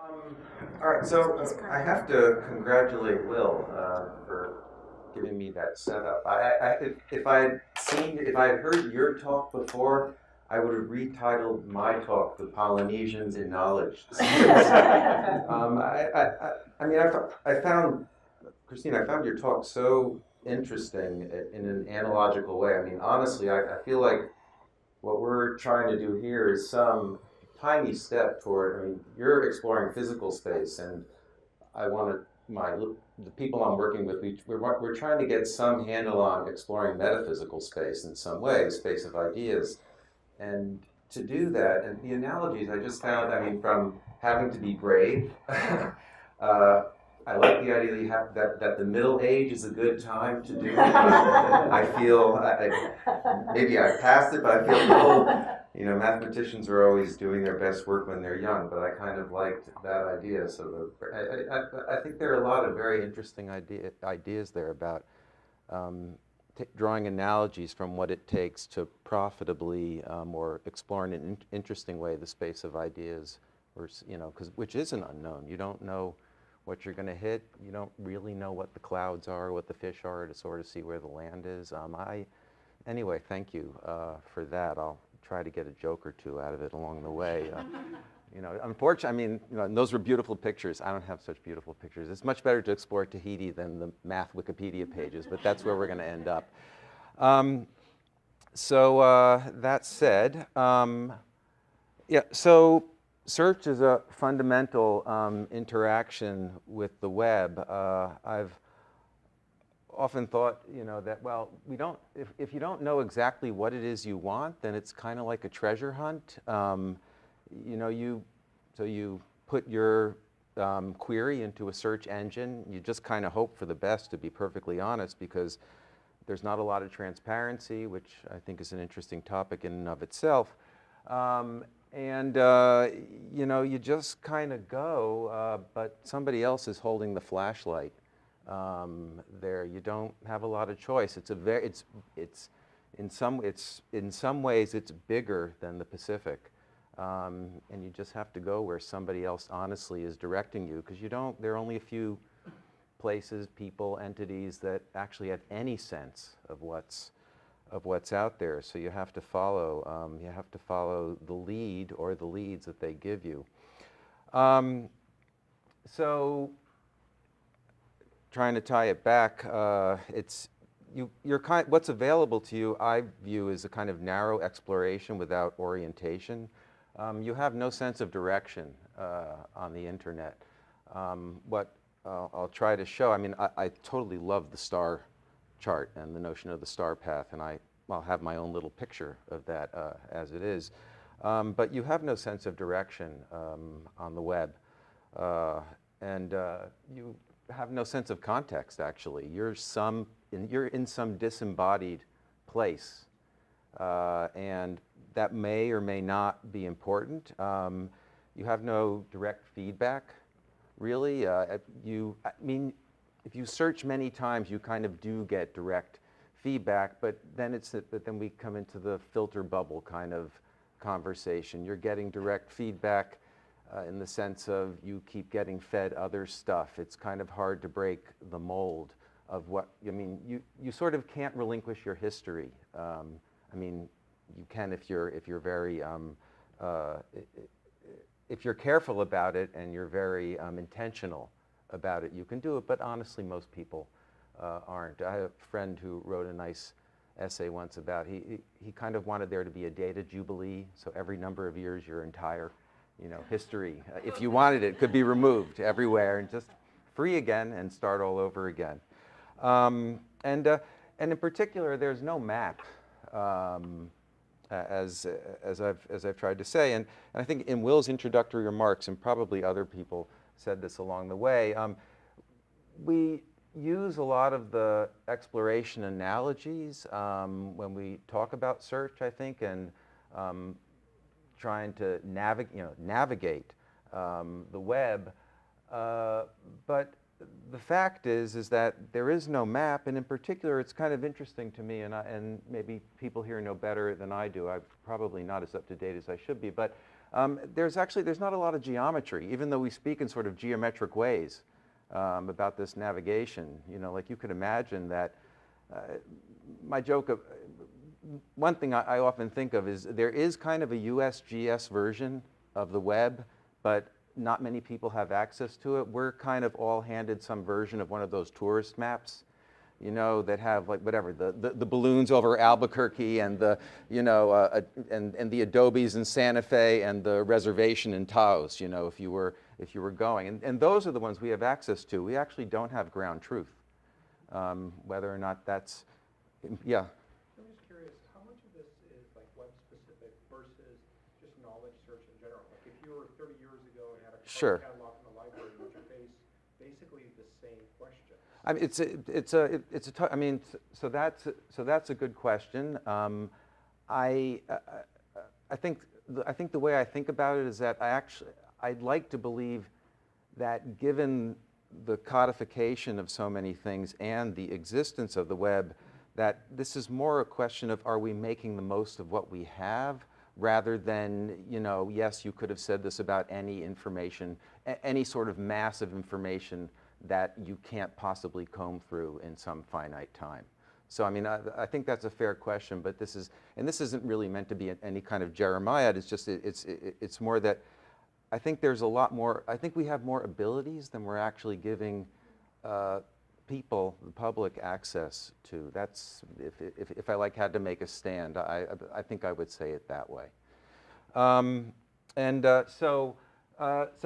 Um, all right, so I have to congratulate Will for giving me that setup. If I had heard your talk before, I would have retitled my talk "The Polynesians in Knowledge." I mean, I found Christine, I found your talk so interesting in an analogical way. I mean, honestly, I feel like what we're trying to do here is some tiny step toward. I mean, you're exploring physical space, and I want to the people I'm working with. We're trying to get some handle on exploring metaphysical space in some way, space of ideas, and to do that. And the analogies I just found. I mean, from having to be brave. I like the idea that that the middle age is a good time to do it. I feel maybe I passed it, but I feel mathematicians are always doing their best work when they're young. But I kind of liked that idea. So I think there are a lot of very interesting ideas there about um, drawing analogies from what it takes to profitably or explore in an interesting way the space of ideas, or which is an unknown. You don't know what you're going to hit. You don't really know what the clouds are, what the fish are, to sort of see where the land is. Anyway, thank you for that. I'll try to get a joke or two out of it along the way. Unfortunately, I mean, and those were beautiful pictures. I don't have such beautiful pictures. It's much better to explore Tahiti than the math Wikipedia pages, but that's where we're going to end up. That said, yeah, so search is a fundamental interaction with the web. I've often thought, that, well, if you don't know exactly what it is you want, then it's kind of like a treasure hunt. So you put your query into a search engine. You just kind of hope for the best, to be perfectly honest, because there's not a lot of transparency, which I think is an interesting topic in and of itself. You just kind of go, but somebody else is holding the flashlight there. You don't have a lot of choice. It's in some ways it's bigger than the Pacific. And you just have to go where somebody else honestly is directing you, because there are only a few places, people, entities that actually have any sense of what's out there. So you have to follow the lead or the leads that they give you. So trying to tie it back, what's available to you, I view, as a kind of narrow exploration without orientation. You have no sense of direction on the internet. What I'll try to show, I mean, I totally love the star chart and the notion of the star path, and I'll have my own little picture of that as it is. But you have no sense of direction on the web, and you have no sense of context, actually. You're in some disembodied place, and that may or may not be important. You have no direct feedback, really. I mean, if you search many times, you kind of do get direct feedback, but then we come into the filter bubble kind of conversation. You're getting direct feedback in the sense of you keep getting fed other stuff. It's kind of hard to break the mold of what, I mean, you sort of can't relinquish your history. I mean, you can if you're very if you're careful about it and you're very intentional about it, you can do it. But honestly, most people aren't. I have a friend who wrote a nice essay once about he kind of wanted there to be a data jubilee. So every number of years, your entire history, if you wanted it, could be removed everywhere and just free again and start all over again. And in particular, there's no map. As I've tried to say, and I think in Will's introductory remarks, and probably other people said this along the way, we use a lot of the exploration analogies when we talk about search, I think, and trying to navigate the web. But the fact is that there is no map, and in particular, it's kind of interesting to me, and maybe people here know better than I do. I'm probably not as up to date as I should be, but there's not a lot of geometry, even though we speak in sort of geometric ways about this navigation. You know, like you could imagine that. My joke of one thing I often think of is there is kind of a USGS version of the web, but not many people have access to it. We're kind of all handed some version of one of those tourist maps, you know, that have like whatever, the balloons over Albuquerque and the, you know, and the adobes in Santa Fe and the reservation in Taos, you know, if you were going. And those are the ones we have access to. We actually don't have ground truth. Whether or not that's, yeah. I'm just curious, how much of this is like web specific versus just knowledge search in general? Like if you were 30 years ago and had a Sure. catalog in the library, would you face basically the same question? I mean, so that's a good question. I think the way I think about it is that I'd like to believe that given the codification of so many things and the existence of the web, that this is more a question of are we making the most of what we have rather than, you know, yes, you could have said this about any information, any sort of mass of information that you can't possibly comb through in some finite time. So I mean, I think that's a fair question, but this isn't really meant to be any kind of Jeremiad. It's just, it's more that I think there's a lot more, I think we have more abilities than we're actually giving people, the public, access to. That's, if I like had to make a stand, I think I would say it that way. So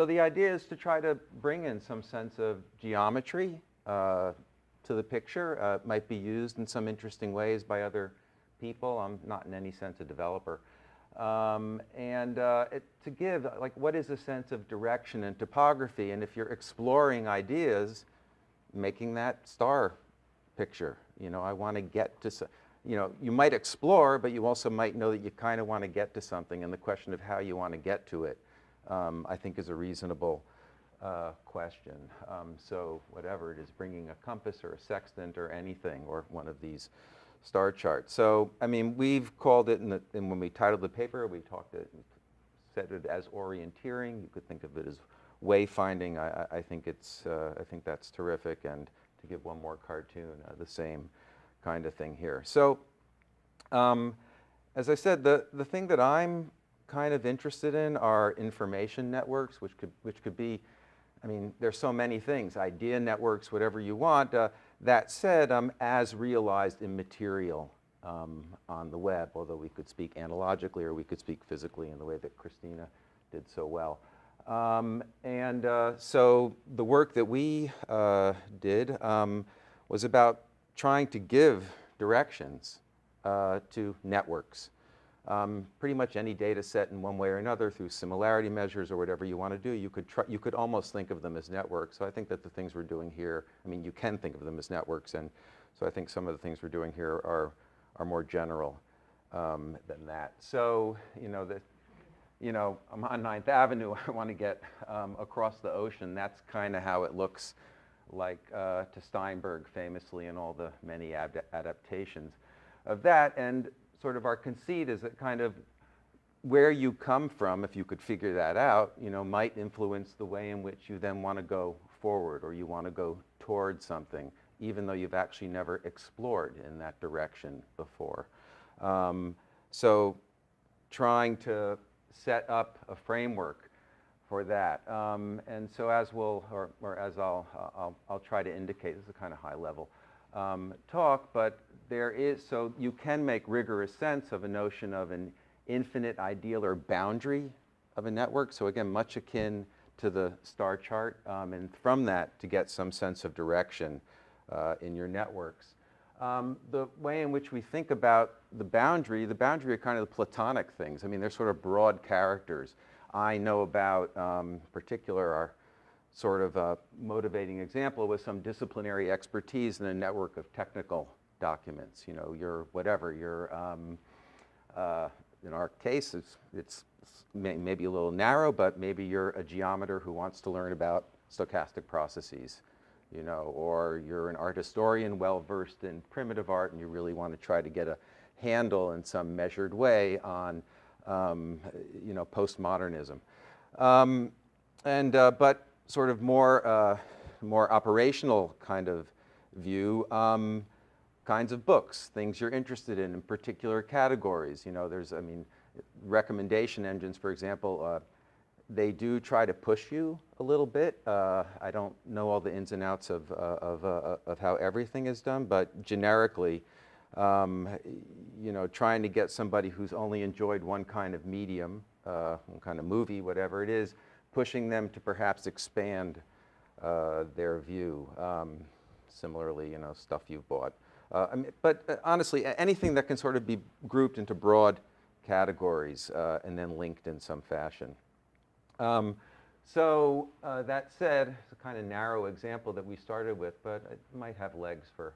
the idea is to try to bring in some sense of geometry to the picture. It might be used in some interesting ways by other people. I'm not in any sense a developer. To give, like, what is a sense of direction and topography, and if you're exploring ideas, making that star picture. You know, I want to get to, you know, you might explore, but you also might know that you kind of want to get to something, and the question of how you want to get to it, I think is a reasonable question. So whatever it is, bringing a compass or a sextant or anything, or one of these star charts. So, I mean, we've called it, and when we titled the paper, we said it as orienteering. You could think of it as wayfinding. I think that's terrific. And to give one more cartoon, the same kind of thing here. So, as I said, the thing that I'm kind of interested in are information networks, which could be, I mean, there's so many things, idea networks, whatever you want. That said, as realized in material on the web, although we could speak analogically or we could speak physically in the way that Christina did so well. So the work that we did was about trying to give directions to networks. Pretty much any data set in one way or another through similarity measures or whatever you want to do, you could almost think of them as networks. So I think that the things we're doing here, I mean, you can think of them as networks, and so I think some of the things we're doing here are more general than that. So, I'm on 9th Avenue, I want to get across the ocean. That's kind of how it looks like to Steinberg famously in all the many adaptations of that. And sort of our conceit is that kind of where you come from, if you could figure that out, might influence the way in which you then want to go forward, or you want to go toward something, even though you've actually never explored in that direction before. So trying to set up a framework for that. And so as I'll try to indicate, this is a kind of high level talk, but so you can make rigorous sense of a notion of an infinite ideal or boundary of a network. So again, much akin to the star chart, and from that to get some sense of direction in your networks. The way in which we think about the boundary are kind of the Platonic things. I mean, they're sort of broad characters. I know about, particular, our sort of motivating example was some disciplinary expertise in a network of technical documents. Your whatever, in our case, it's maybe a little narrow, but maybe you're a geometer who wants to learn about stochastic processes. you know, or you're an art historian well versed in primitive art and you really want to try to get a handle in some measured way on, you know, postmodernism. But sort of more operational kind of view, kinds of books, things you're interested in particular categories. You know, there's, I mean, recommendation engines, for example, they do try to push you a little bit. I don't know all the ins and outs of how everything is done, but generically, you know, trying to get somebody who's only enjoyed one kind of medium, one kind of movie, whatever it is, pushing them to perhaps expand their view. Similarly, you know, stuff you've bought. I mean, but honestly, anything that can sort of be grouped into broad categories and then linked in some fashion. That said, it's a kind of narrow example that we started with, but it might have legs for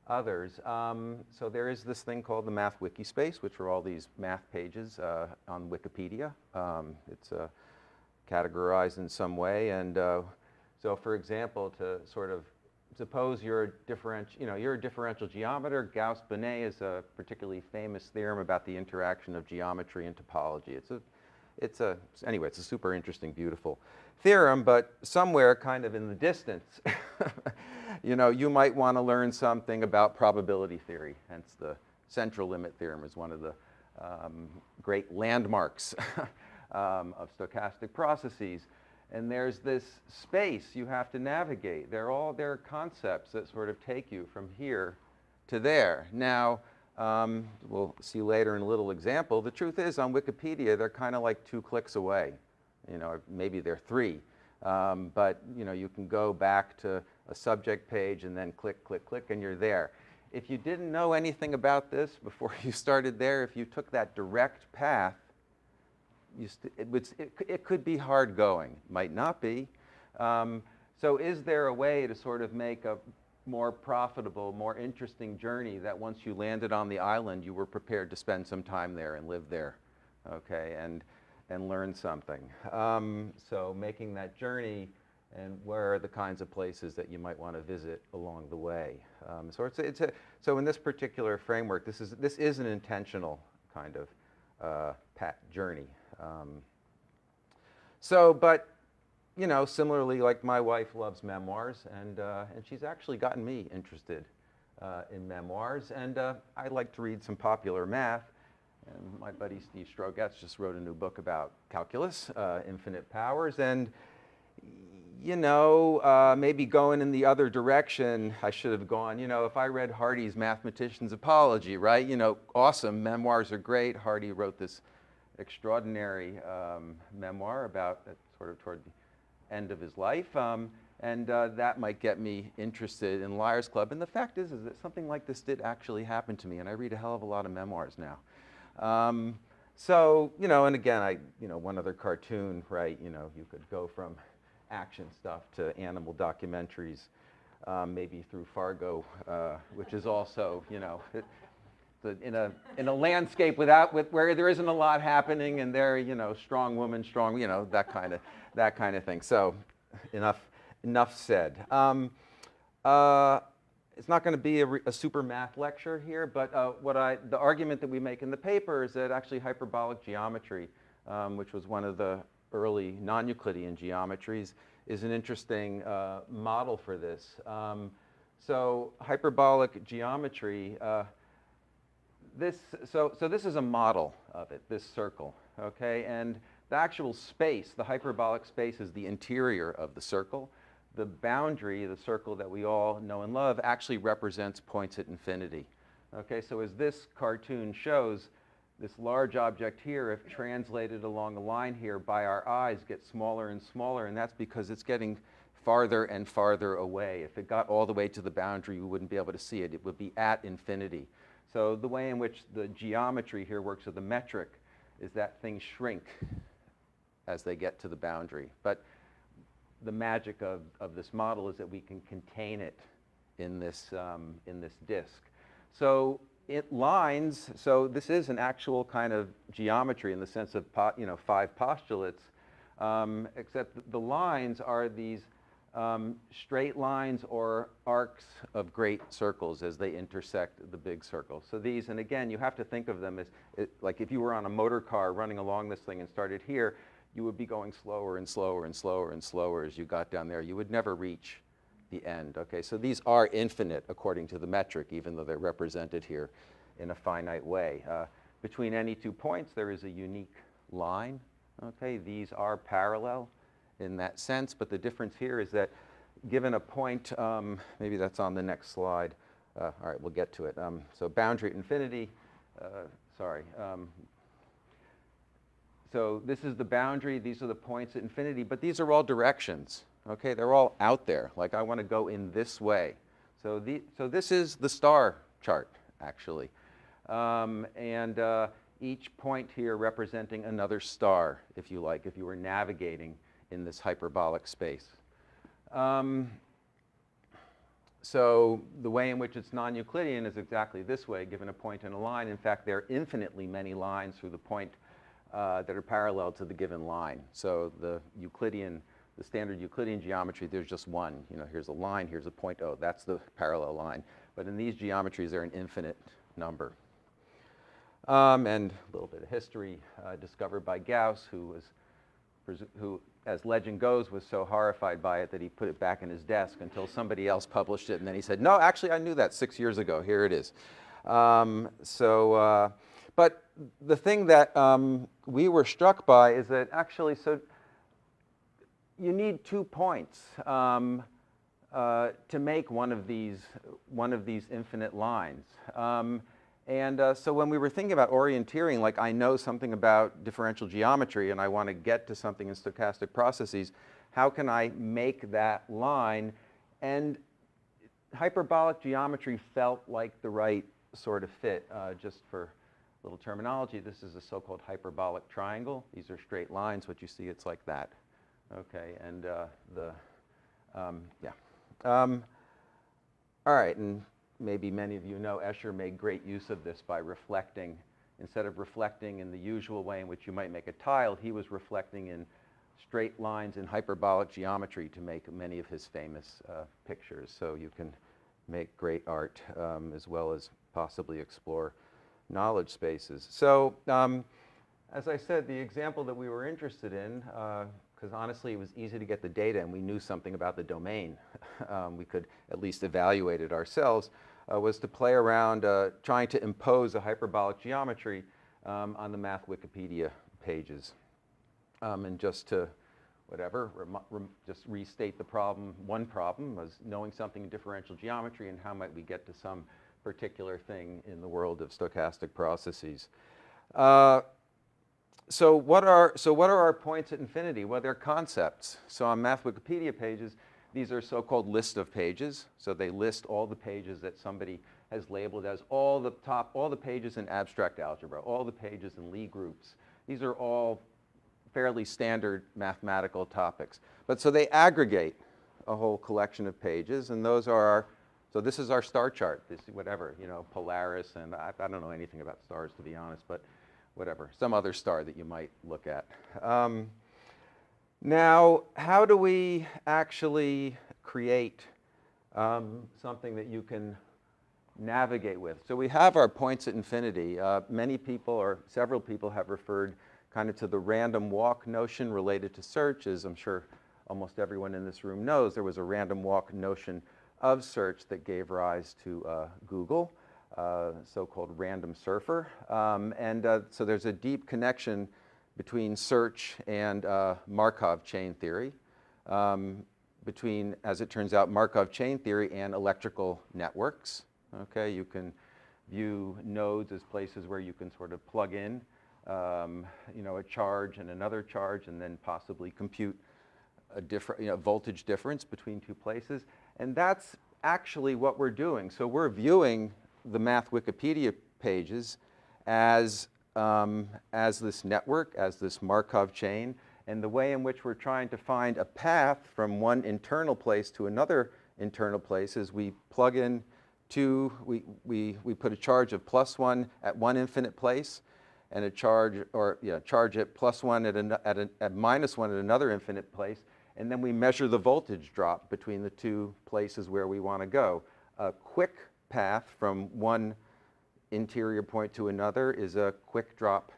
others. So there is this thing called the Math Wiki Space, which are all these math pages on Wikipedia. It's categorized in some way, and so for example, to sort of suppose you're a differential geometer. Gauss-Bonnet is a particularly famous theorem about the interaction of geometry and topology. Anyway, it's a super interesting, beautiful theorem, but somewhere kind of in the distance, you know, you might want to learn something about probability theory. Hence the central limit theorem is one of the great landmarks of stochastic processes. And there's this space you have to navigate. There are concepts that sort of take you from here to there. Now, we'll see later in a little example. The truth is, on Wikipedia, they're kind of like 2 clicks away. You know, maybe they're 3. But, you know, you can go back to a subject page and then click, click, click, and you're there. If you didn't know anything about this before you started there, if you took that direct path, it could be hard going. Might not be. So is there a way to sort of make a more profitable, more interesting journey that once you landed on the island, you were prepared to spend some time there and live there, okay, and learn something? So making that journey, and where are the kinds of places that you might want to visit along the way? So in this particular framework, this is an intentional kind of journey. But you know, similarly, like my wife loves memoirs, and she's actually gotten me interested in memoirs, and I like to read some popular math. And my buddy Steve Strogatz just wrote a new book about calculus, infinite powers, and you know, maybe going in the other direction, I should have gone, you know, if I read Hardy's Mathematician's Apology, right? You know, awesome, memoirs are great. Hardy wrote this extraordinary memoir about sort of toward the end of his life, and that might get me interested in Liars Club. And the fact is that something like this did actually happen to me, and I read a hell of a lot of memoirs now. So, you know, and again, one other cartoon, right? You know, you could go from action stuff to animal documentaries, maybe through Fargo, which is also, you know, in a landscape where there isn't a lot happening, and there, you know, strong woman, strong, you know, that kind of thing. So, enough said. It's not going to be a super math lecture here, but the argument that we make in the paper is that actually hyperbolic geometry, which was one of the early non-Euclidean geometries, is an interesting model for this. So hyperbolic geometry. This is a model of it, this circle, okay? And the actual space, the hyperbolic space, is the interior of the circle. The boundary, the circle that we all know and love, actually represents points at infinity. Okay, so as this cartoon shows, this large object here, if translated along a line here by our eyes, gets smaller and smaller, and that's because it's getting farther and farther away. If it got all the way to the boundary, we wouldn't be able to see it. It would be at infinity. So the way in which the geometry here works with the metric is that things shrink as they get to the boundary. But the magic of this model is that we can contain it in this disk. So so this is an actual kind of geometry in the sense of 5 postulates, except the lines are these straight lines or arcs of great circles as they intersect the big circle. So these, and again, you have to think of them as, like if you were on a motor car running along this thing and started here, you would be going slower and slower and slower and slower as you got down there. You would never reach the end, okay? So these are infinite according to the metric, even though they're represented here in a finite way. Between any 2 points, there is a unique line, okay? These are parallel in that sense, but the difference here is that given a point, maybe that's on the next slide. All right, we'll get to it. So boundary at infinity, so this is the boundary, these are the points at infinity, but these are all directions, okay? They're all out there, like I want to go in this way. So this is the star chart, actually. Each point here representing another star, if you like, if you were navigating in this hyperbolic space. So the way in which it's non-Euclidean is exactly this way, given a point and a line. In fact, there are infinitely many lines through the point that are parallel to the given line. So the standard Euclidean geometry, there's just one. You know, here's a line, here's a point, oh, that's the parallel line. But in these geometries, they're an infinite number. And a little bit of history discovered by Gauss, who, as legend goes, was so horrified by it that he put it back in his desk until somebody else published it, and then he said, no, actually, I knew that 6 years ago. Here it is. But the thing that we were struck by is that actually, so you need 2 points to make one of these infinite lines. So when we were thinking about orienteering, like I know something about differential geometry and I want to get to something in stochastic processes, how can I make that line? And hyperbolic geometry felt like the right sort of fit. Just for a little terminology, this is a so-called hyperbolic triangle. These are straight lines. What you see, it's like that. Okay, and all right, and maybe many of you know Escher made great use of this by reflecting. Instead of reflecting in the usual way in which you might make a tile, he was reflecting in straight lines in hyperbolic geometry to make many of his famous pictures. So you can make great art as well as possibly explore knowledge spaces. So as I said, the example that we were interested in, because honestly it was easy to get the data and we knew something about the domain, we could at least evaluate it ourselves, was to play around trying to impose a hyperbolic geometry on the Math Wikipedia pages. And just to, just restate the problem, one problem was knowing something in differential geometry and how might we get to some particular thing in the world of stochastic processes. So what are our points at infinity? Well, they're concepts. So on Math Wikipedia pages, these are so-called list of pages. So they list all the pages that somebody has labeled as all the pages in abstract algebra, all the pages in Lie groups. These are all fairly standard mathematical topics. But so they aggregate a whole collection of pages, and those are so this is our star chart, this whatever, you know, Polaris, and I don't know anything about stars to be honest, but whatever, some other star that you might look at. Now, how do we actually create something that you can navigate with? So we have our points at infinity. Many people, or several people, have referred kind of to the random walk notion related to search. As I'm sure almost everyone in this room knows, there was a random walk notion of search that gave rise to Google, so-called random surfer. So there's a deep connection between search and Markov chain theory, between, as it turns out, Markov chain theory and electrical networks. Okay, you can view nodes as places where you can sort of plug in you know, a charge and another charge, and then possibly compute a different, you know, voltage difference between two places. And that's actually what we're doing. So we're viewing the Math Wikipedia pages as this network, as this Markov chain, and the way in which we're trying to find a path from one internal place to another internal place is we plug in we put a charge of +1 at one infinite place, and a charge, or charge at +1 at -1 at another infinite place, and then we measure the voltage drop between the two places where we want to go. A quick path from one interior point to another is a quick drop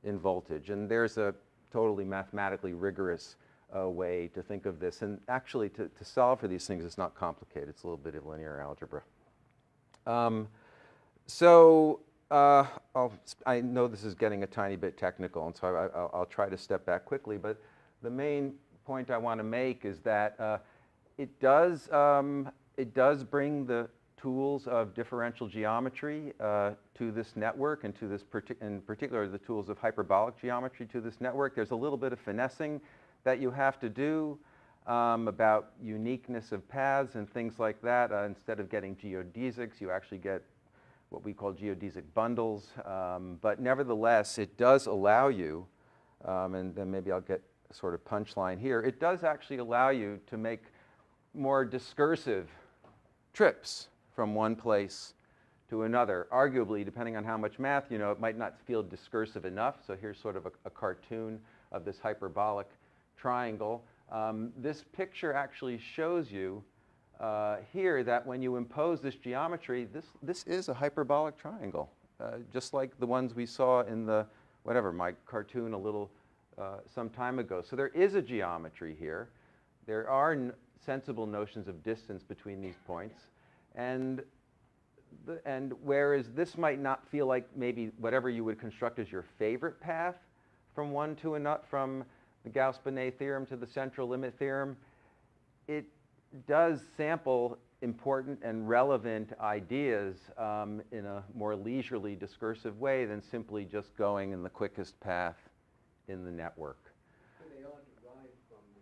in voltage, and there's a totally mathematically rigorous way to think of this. And actually, to solve for these things, it's not complicated. It's a little bit of linear algebra. I know this is getting a tiny bit technical, and so I'll try to step back quickly. But the main point I want to make is that it does bring the tools of differential geometry to this network, and to this in particular the tools of hyperbolic geometry to this network. There's a little bit of finessing that you have to do about uniqueness of paths and things like that. Instead of getting geodesics, you actually get what we call geodesic bundles. But nevertheless, it does allow you, and then maybe I'll get a sort of punchline here, it does actually allow you to make more discursive trips from one place to another. Arguably, depending on how much math you know, it might not feel discursive enough. So here's sort of a cartoon of this hyperbolic triangle. This picture actually shows you here that when you impose this geometry, this is a hyperbolic triangle, just like the ones we saw in the, my cartoon a little some time ago. So there is a geometry here. There are sensible notions of distance between these points. And whereas this might not feel like maybe whatever you would construct as your favorite path from one to another, from the Gauss-Bonnet theorem to the central limit theorem, it does sample important and relevant ideas in a more leisurely discursive way than simply just going in the quickest path in the network. They are derived from the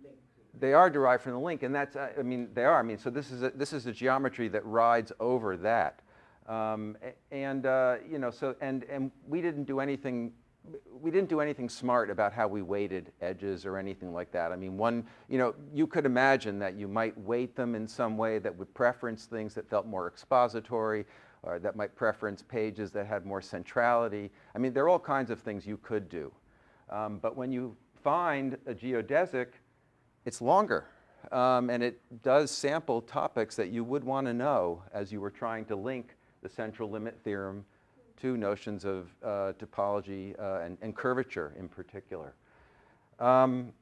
link. They are derived from the link, and that's, they are. So this is a geometry that rides over that. And we didn't do anything smart about how we weighted edges or anything like that. You could imagine that you might weight them in some way that would preference things that felt more expository, or that might preference pages that had more centrality. There are all kinds of things you could do. But when you find a geodesic, it's longer. And it does sample topics that you would want to know as you were trying to link the central limit theorem to notions of topology and curvature in particular. Will,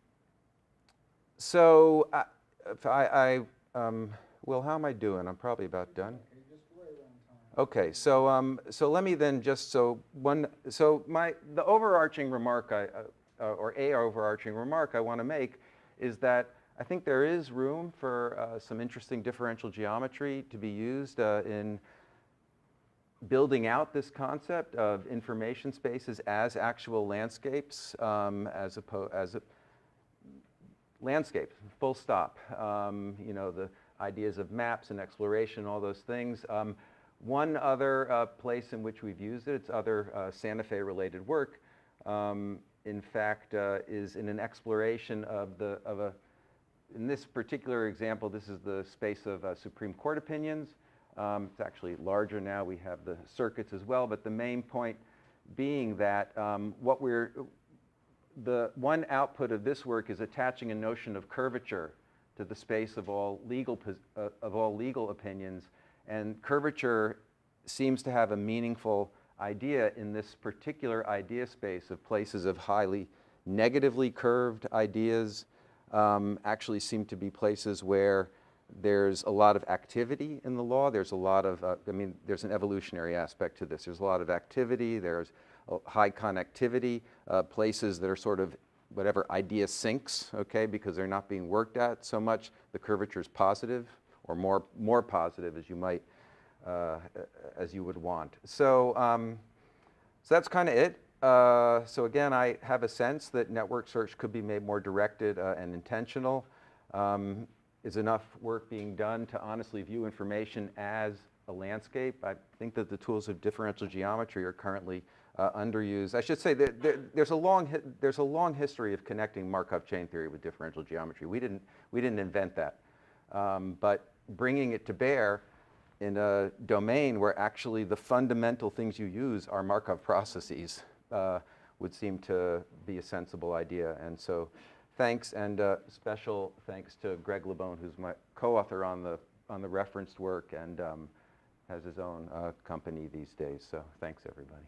how am I doing? I'm probably about done. Okay, so let me then just the overarching remark overarching remark I want to make is that I think there is room for some interesting differential geometry to be used in building out this concept of information spaces as actual landscapes, landscapes, full stop. The ideas of maps and exploration, all those things. One other place in which we've used it, it's other Santa Fe related work, in fact, is in an exploration in this particular example, this is the space of Supreme Court opinions. It's actually larger now. We have the circuits as well, but the main point being that the one output of this work is attaching a notion of curvature to the space of all legal opinions, and curvature seems to have a meaningful idea in this particular idea space of places of highly negatively curved ideas. Actually seem to be places where there's a lot of activity in the law. There's a lot of, there's an evolutionary aspect to this. There's a lot of activity. There's high connectivity, places that are sort of idea sinks, okay, because they're not being worked at so much. The curvature is positive, or more positive as you might, as you would want. So that's kind of it. So again, I have a sense that network search could be made more directed and intentional. Is enough work being done to honestly view information as a landscape? I think that the tools of differential geometry are currently underused. I should say that there's a long history of connecting Markov chain theory with differential geometry. We didn't invent that, but bringing it to bear in a domain where actually the fundamental things you use are Markov processes would seem to be a sensible idea. And so Thanks, and special thanks to Greg LeBone, who's my co-author on the referenced work and has his own company these days. So thanks, everybody.